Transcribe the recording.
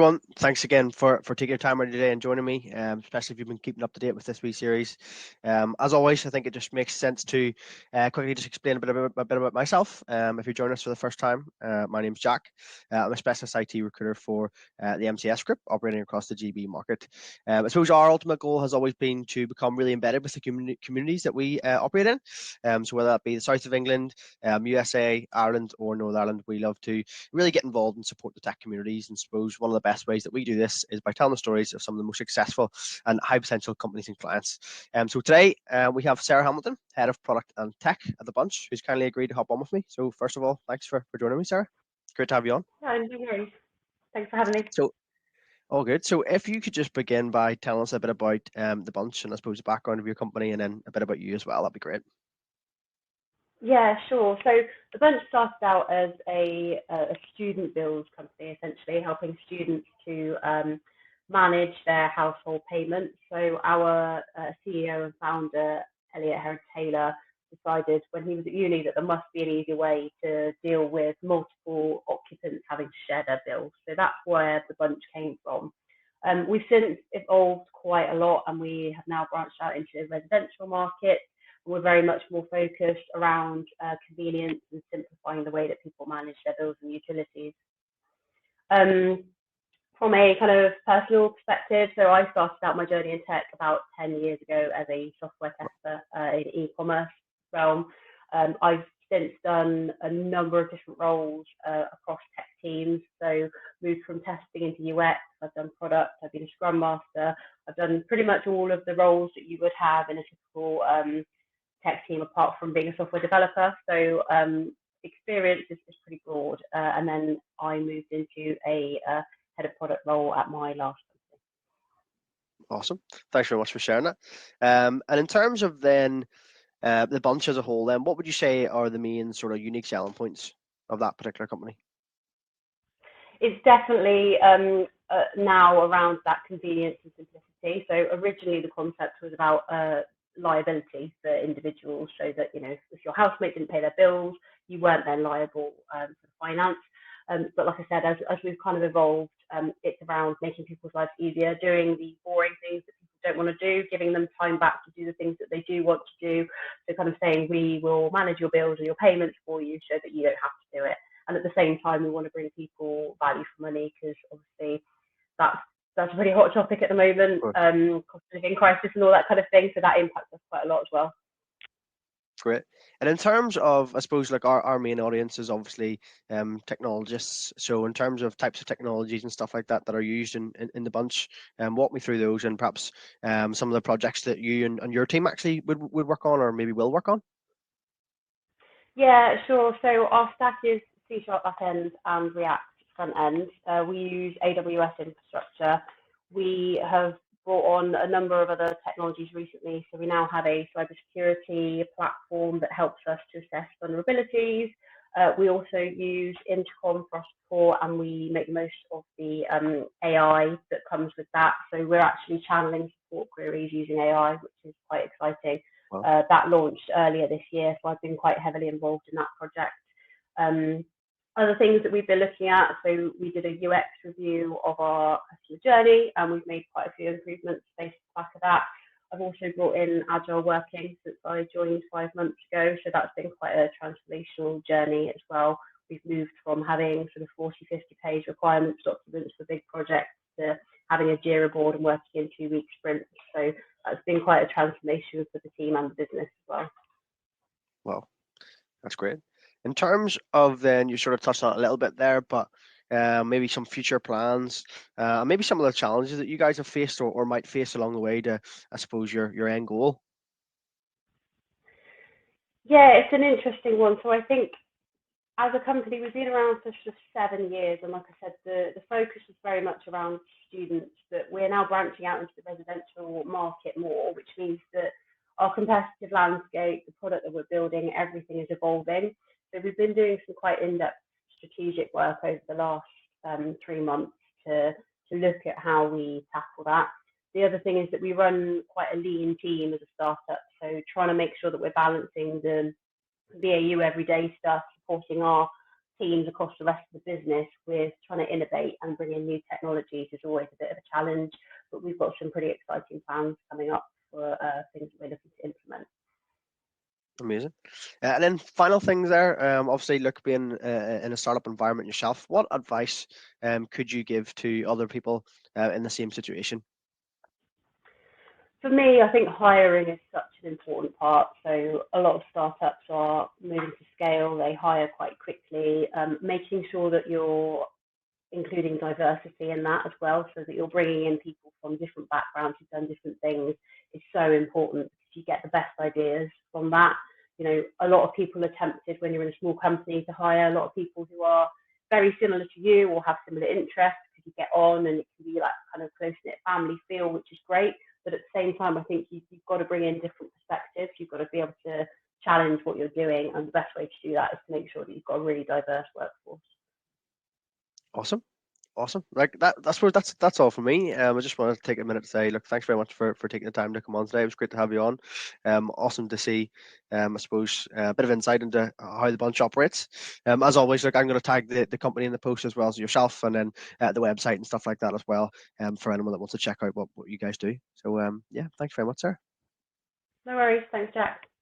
Everyone, thanks again for taking your time out today and joining me, especially if you've been keeping up to date with this wee series. As always, I think it just makes sense to quickly just explain a bit about myself. If you're joining us for the first time, my name's Jack. I'm a specialist IT recruiter for the MCS Group, operating across the GB market. I suppose our ultimate goal has always been to become really embedded with the communities that we operate in. So whether that be the south of England, USA, Ireland, or Northern Ireland, we love to really get involved and support the tech communities. And suppose one of the best ways that we do this is by telling the stories of some of the most successful and high potential companies and clients. So today we have Sara Hamilton, Head of Product and Tech at the Bunch, who's kindly agreed to hop on with me. So first of all, thanks for joining me, Sara. Great to have you on. No worries. Thanks for having me. So all good. So if you could just begin by telling us a bit about the Bunch and I suppose the background of your company and then a bit about you as well, that'd be great. Yeah, sure. So the Bunch started out as a student bills company, essentially helping students to manage their household payments. So our CEO and founder, Elliot Herod Taylor, decided when he was at uni that there must be an easier way to deal with multiple occupants having to share their bills. So that's where the Bunch came from. We've since evolved quite a lot, and we have now branched out into the residential market. We're very much more focused around convenience and simplifying the way that people manage their bills and utilities. From a kind of personal perspective, so I started out my journey in tech about 10 years ago as a software tester in e-commerce realm. I've since done a number of different roles across tech teams. So moved from testing into UX, I've done product, I've been a Scrum Master, I've done pretty much all of the roles that you would have in a typical tech team apart from being a software developer. So experience is pretty broad. And then I moved into a head of product role at my last company. Awesome. Thanks very much for sharing that. And in terms of then the Bunch as a whole, then what would you say are the main sort of unique selling points of that particular company? It's definitely now around that convenience and simplicity. So originally the concept was about liability for individuals, so that if your housemate didn't pay their bills, you weren't then liable for finance. But like I said, as we've kind of evolved, it's around making people's lives easier, doing the boring things that people don't want to do, giving them time back to do the things that they do want to do. So kind of saying we will manage your bills or your payments for you so that you don't have to do it. And at the same time, we want to bring people value for money, because obviously that's a really hot topic at the moment, cost of living crisis and all that kind of thing. So that impacts us quite a lot as well. Great. And in terms of, I suppose, like our main audience is obviously technologists. So in terms of types of technologies and stuff like that that are used in the Bunch, walk me through those and perhaps some of the projects that you and your team actually would work on or maybe will work on. Yeah, sure. So our stack is C# backend and React front end. We use AWS infrastructure. We have brought on a number of other technologies recently. So we now have a cybersecurity platform that helps us to assess vulnerabilities. We also use Intercom for our support, and we make the most of the AI that comes with that. So we're actually channeling support queries using AI, which is quite exciting. Wow. That launched earlier this year, so I've been quite heavily involved in that project. Other things that we've been looking at, so we did a UX review of our customer journey, and we've made quite a few improvements based off the back of that. I've also brought in agile working since I joined 5 months ago, so that's been quite a transformational journey as well. We've moved from having sort of 40, 50-page requirements documents for big projects to having a Jira board and working in 2-week sprints. So that's been quite a transformation for the team and the business as well. Well, that's great. In terms of then, you sort of touched on it a little bit there, but maybe some future plans, maybe some of the challenges that you guys have faced or might face along the way to, I suppose, your end goal. Yeah, it's an interesting one. So I think as a company, we've been around for sort of 7 years, and like I said, the focus is very much around students, but we're now branching out into the residential market more, which means that our competitive landscape, the product that we're building, everything is evolving. So we've been doing some quite in-depth strategic work over the last 3 months to look at how we tackle that. The other thing is that we run quite a lean team as a startup, so trying to make sure that we're balancing the BAU everyday stuff, supporting our teams across the rest of the business with trying to innovate and bring in new technologies is always a bit of a challenge, but we've got some pretty exciting plans coming up for things that we're looking to implement. Amazing. And then final things there. Obviously, look, being in a startup environment yourself, what advice could you give to other people in the same situation? For me, I think hiring is such an important part. So a lot of startups are moving to scale. They hire quite quickly, making sure that you're including diversity in that as well, so that you're bringing in people from different backgrounds who've done different things is so important because you get the best ideas from that. You know, a lot of people are tempted when you're in a small company to hire a lot of people who are very similar to you or have similar interests because you get on and it can be like kind of close-knit family feel, which is great. But at the same time, I think you've got to bring in different perspectives. You've got to be able to challenge what you're doing. And the best way to do that is to make sure that you've got a really diverse workforce. Awesome. Awesome. Like that's all for me. I just wanted to take a minute to say, look, thanks very much for taking the time to come on today. It was great to have you on. Awesome to see, I suppose, a bit of insight into how the bunch operates. As always, look, I'm going to tag the company in the post as well as yourself, and then the website and stuff like that as well. For anyone that wants to check out what you guys do. So yeah, thanks very much, sir. No worries. Thanks, Jack.